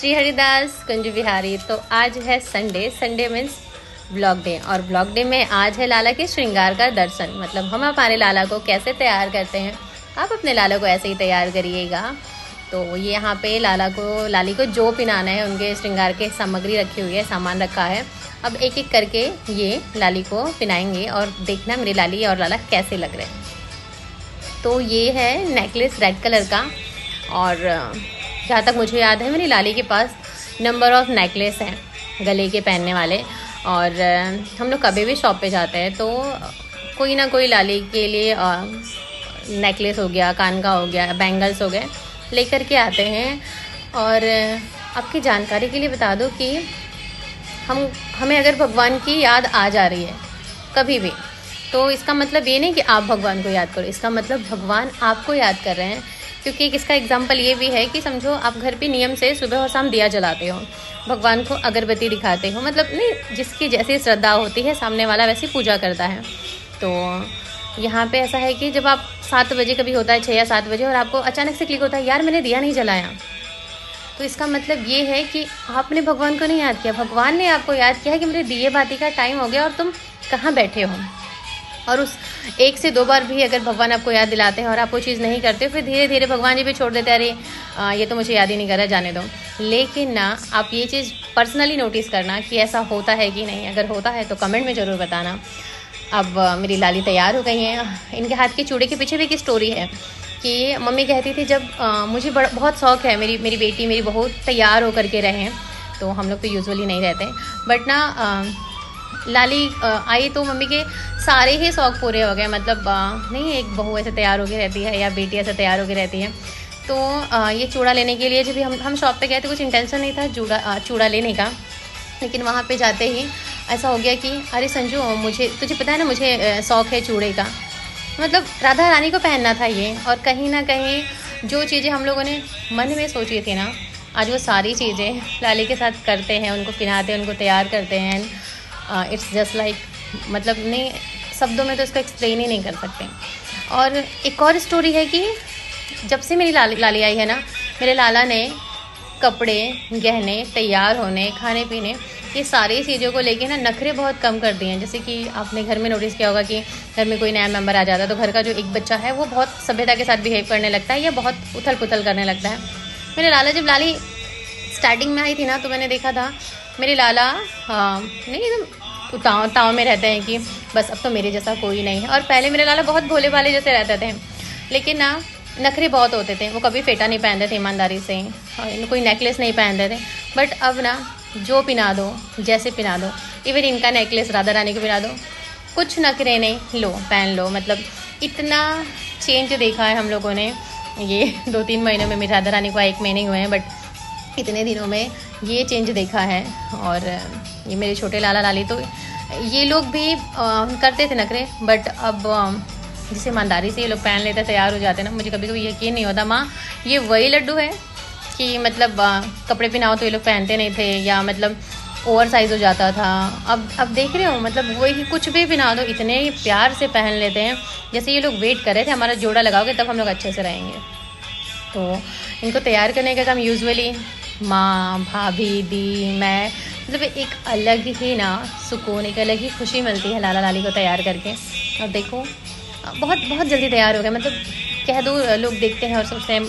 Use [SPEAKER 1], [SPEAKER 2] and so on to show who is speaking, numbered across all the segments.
[SPEAKER 1] श्री हरिदास कुंज बिहारी। तो आज है संडे मीन्स ब्लॉग डे, और ब्लॉग डे में आज है लाला के श्रृंगार का दर्शन। मतलब हम हमारे लाला को कैसे तैयार करते हैं, आप अपने लाला को ऐसे ही तैयार करिएगा। तो ये यहाँ पे लाली को जो पिनाना है उनके श्रृंगार के सामग्री रखी हुई है, सामान रखा है। अब एक एक करके ये लाली को पिनाएंगे और देखना मेरी लाली और लाला कैसे लग रहे हैं। तो ये है नेकलेस रेड कलर का, और जहाँ तक मुझे याद है मेरी लाली के पास नंबर ऑफ़ नेकलेस हैं गले के पहनने वाले। और हम लोग कभी भी शॉप पे जाते हैं तो कोई ना कोई लाली के लिए नेकलेस हो गया, कान का हो गया, बैंगल्स हो गए, लेकर के आते हैं। और आपकी जानकारी के लिए बता दूं कि हमें अगर भगवान की याद आ जा रही है कभी भी, तो इसका मतलब ये नहीं कि आप भगवान को याद करो, इसका मतलब भगवान आपको याद कर रहे हैं। क्योंकि इसका एग्जाम्पल ये भी है कि समझो आप घर पे नियम से सुबह और शाम दिया जलाते हो, भगवान को अगरबत्ती दिखाते हो, मतलब नहीं, जिसकी जैसी श्रद्धा होती है सामने वाला वैसी पूजा करता है। तो यहाँ पे ऐसा है कि जब आप 7 बजे कभी होता है 6 या 7 बजे और आपको अचानक से क्लिक होता है यार मैंने दिया नहीं जलाया, तो इसका मतलब ये है कि आपने भगवान को नहीं याद किया, भगवान ने आपको याद किया है कि मेरे दिए बाती का टाइम हो गया और तुम कहाँ बैठे हो। और उस 1 से 2 बार भी अगर भगवान आपको याद दिलाते हैं और आप वो चीज़ नहीं करते, फिर धीरे धीरे भगवान जी भी छोड़ देते हैं, अरे ये तो मुझे याद ही नहीं कर रहा, जाने दो। लेकिन ना आप ये चीज़ पर्सनली नोटिस करना कि ऐसा होता है कि नहीं। अगर होता है तो कमेंट में ज़रूर बताना। अब मेरी लाली तैयार हो गई हैं। इनके हाथ के चूड़े के पीछे भी एक स्टोरी है कि मम्मी कहती थी जब मुझे बहुत शौक़ है मेरी बेटी मेरी बहू तैयार होकर के रहें, तो हम लोग तो यूजुअली नहीं रहते, बट ना लाली आई तो मम्मी के सारे ही शौक़ पूरे हो गए। मतलब नहीं, एक बहू ऐसे तैयार होकर रहती है या बेटी ऐसे तैयार होकर रहती है। तो ये चूड़ा लेने के लिए जब भी हम शॉप पे गए थे, कुछ इंटेंशन नहीं था चूड़ा लेने का, लेकिन वहाँ पे जाते ही ऐसा हो गया कि अरे संजू तुझे पता है ना मुझे शौक़ है चूड़े का। मतलब राधा रानी को पहनना था ये, और कहीं ना कहीं जो चीज़ें हम लोगों ने मन में सोची थी ना, आज वो सारी चीज़ें लाली के साथ करते हैं, उनको पहनाते हैं, उनको तैयार करते हैं। इट्स जस्ट लाइक, मतलब नहीं, शब्दों में तो इसको एक्सप्लेन ही नहीं कर सकते। और एक और स्टोरी है कि जब से मेरी लाली आई है ना, मेरे लाला ने कपड़े, गहने, तैयार होने, खाने पीने, ये सारी चीज़ों को लेके ना नखरे बहुत कम कर दिए हैं। जैसे कि आपने घर में नोटिस किया होगा कि घर में कोई नया मेंबर आ जाता है तो घर का जो एक बच्चा है वो बहुत सभ्यता के साथ बिहेव करने लगता है या बहुत उथल पुथल करने लगता है। मेरे लाला, जब लाली स्टार्टिंग में आई थी ना, तो मैंने देखा था मेरे लाला नहीं एकदम ताव में रहते हैं कि बस अब तो मेरे जैसा कोई नहीं है। और पहले मेरे लाला बहुत भोले भाले जैसे रहते थे, लेकिन ना नखरे बहुत होते थे। वो कभी फेटा नहीं पहनते थे ईमानदारी से, कोई नेकलेस नहीं पहनते थे। बट अब ना जो पिना दो, जैसे पिना दो, इवन इनका नेकलेस राधा रानी को पिना दो, कुछ नखरे नहीं, लो पहन लो। मतलब इतना चेंज देखा है हम लोगों ने ये 2-3 महीनों में। मेरी राधा रानी को 1 महीने हुए हैं, बट इतने दिनों में ये चेंज देखा है। और ये मेरे छोटे लाला लाली, तो ये लोग भी करते थे नखरे, बट अब जिस ईमानदारी से ये लोग पहन लेते, तैयार हो जाते ना, मुझे कभी कभी यकीन नहीं होता माँ ये वही लड्डू है कि मतलब कपड़े पहनाओ तो ये लोग पहनते नहीं थे, या मतलब ओवर साइज़ हो जाता था। अब देख रहे हो, मतलब वही कुछ भी पहना दो इतने प्यार से पहन लेते हैं, जैसे ये लोग वेट कर रहे थे हमारा जोड़ा लगाओगे तब हम लोग अच्छे से रहेंगे। तो इनको तैयार करने का काम यूजुअली माँ, भाभी, दी, मैं, मतलब एक अलग ही ना सुकून, एक अलग ही खुशी मिलती है लाला लाली को तैयार करके। और देखो बहुत बहुत जल्दी तैयार हो गए, मतलब कह दो लोग देखते हैं और सोचते हैं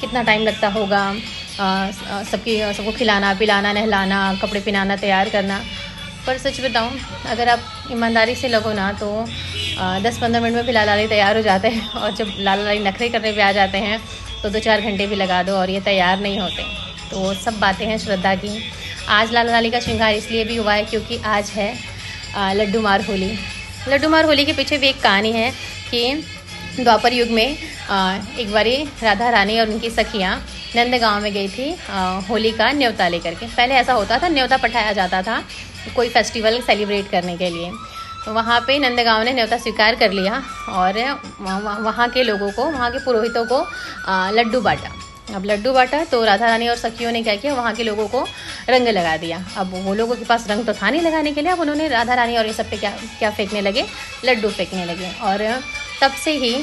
[SPEAKER 1] कितना टाइम लगता होगा सबको खिलाना पिलाना, नहलाना, कपड़े पहनाना, तैयार करना। पर सच बताऊं, अगर आप ईमानदारी से लगो ना तो 10-15 मिनट में भी लाला लाली तैयार हो जाते हैं। और जब लाला लाली नखरे करने पे आ जाते हैं तो 2-4 घंटे भी लगा दो और ये तैयार नहीं होते। तो सब बातें हैं श्रद्धा की। आज लाला लाली का श्रृंगार इसलिए भी हुआ है क्योंकि आज है लड्डू मार होली। लड्डू मार होली के पीछे भी एक कहानी है कि द्वापर युग में एक बारी राधा रानी और उनकी सखियाँ नंदगांव में गई थी होली का न्योता लेकर के। पहले ऐसा होता था, न्योता पठाया जाता था कोई फेस्टिवल सेलिब्रेट करने के लिए। तो वहाँ पे नंदगांव ने न्योता स्वीकार कर लिया और वहाँ के लोगों को, वहाँ के पुरोहितों को लड्डू बांटा। अब लड्डू बांटा तो राधा रानी और सखियों ने क्या किया, वहाँ के लोगों को रंग लगा दिया। अब वो लोगों के पास रंग तो था नहीं लगाने के लिए, अब उन्होंने राधा रानी और ये सब पे क्या फेंकने लगे, लड्डू फेंकने लगे। और तब से ही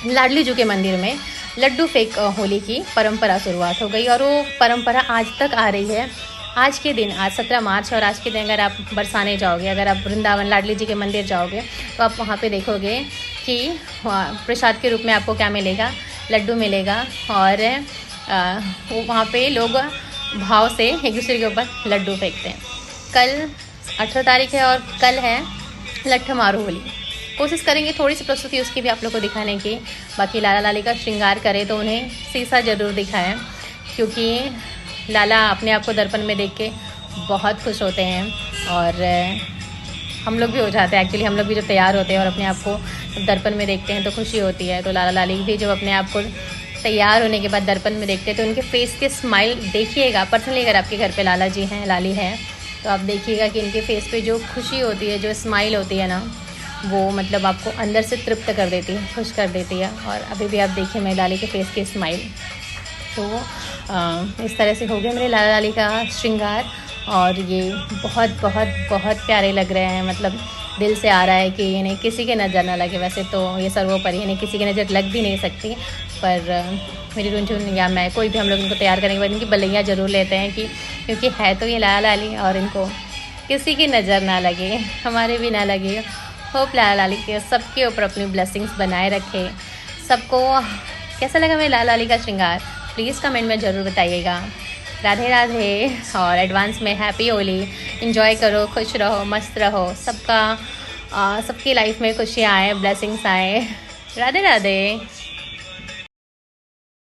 [SPEAKER 1] लाडली जी के मंदिर में लड्डू फेंक होली की परंपरा शुरुआत हो गई और वो परंपरा आज तक आ रही है। आज के दिन, आज 17 मार्च और आज के दिन अगर आप बरसाने जाओगे, अगर आप वृंदावन लाडली जी के मंदिर जाओगे तो आप वहाँ पे देखोगे कि प्रसाद के रूप में आपको क्या मिलेगा, लड्डू मिलेगा। और वो वहाँ पे लोग भाव से एक दूसरे के ऊपर लड्डू फेंकते हैं। कल 18 तारीख है और कल है लट्ठ मारू होली। कोशिश करेंगे थोड़ी सी प्रस्तुति उसकी भी आप लोग को दिखाने की। बाकी लाला लाली का श्रृंगार करें तो उन्हें शीशा ज़रूर दिखाएं, क्योंकि लाला अपने आप को दर्पण में देख के बहुत खुश होते हैं और हम लोग भी हो जाते हैं। एक्चुअली हम लोग भी जब तैयार होते हैं और अपने आप को दर्पण में देखते हैं तो खुशी होती है। तो लाला लाली भी जब अपने आप को तैयार होने के बाद दर्पण में देखते हैं तो उनके फेस के स्माइल देखिएगा। पर्सनली अगर आपके घर पे लाला जी हैं, लाली हैं, तो आप देखिएगा कि इनके फेस पे जो खुशी होती है, जो स्माइल होती है ना, वो मतलब आपको अंदर से तृप्त कर देती है, खुश कर देती है। और अभी भी आप देखिए मेरे लाली के फेस की स्माइल। तो इस तरह से हो गया मेरे लाला लाली का श्रृंगार और ये बहुत बहुत बहुत प्यारे लग रहे हैं। मतलब दिल से आ रहा है कि इन्हें किसी की नज़र ना लगे। वैसे तो ये सर्वोपरि इन्हें किसी की नज़र लग भी नहीं सकती, पर मेरी रुनझुन या मैं, कोई भी हम लोग इनको तैयार करने के बाद इनकी बलैया ज़रूर लेते हैं कि क्योंकि है तो ये लाला लाली और इनको किसी की नज़र ना लगे, हमारे भी ना लगे। होप लाला लाली के सबके ऊपर अपनी ब्लेसिंग्स बनाए रखे। सबको कैसा लगा मेरे लाला लाली का श्रृंगार प्लीज़ कमेंट में ज़रूर बताइएगा। राधे राधे और एडवांस में हैप्पी होली। एंजॉय करो, खुश रहो, मस्त रहो। सबकी लाइफ में खुशियाँ आए, ब्लेसिंग्स आए। राधे राधे।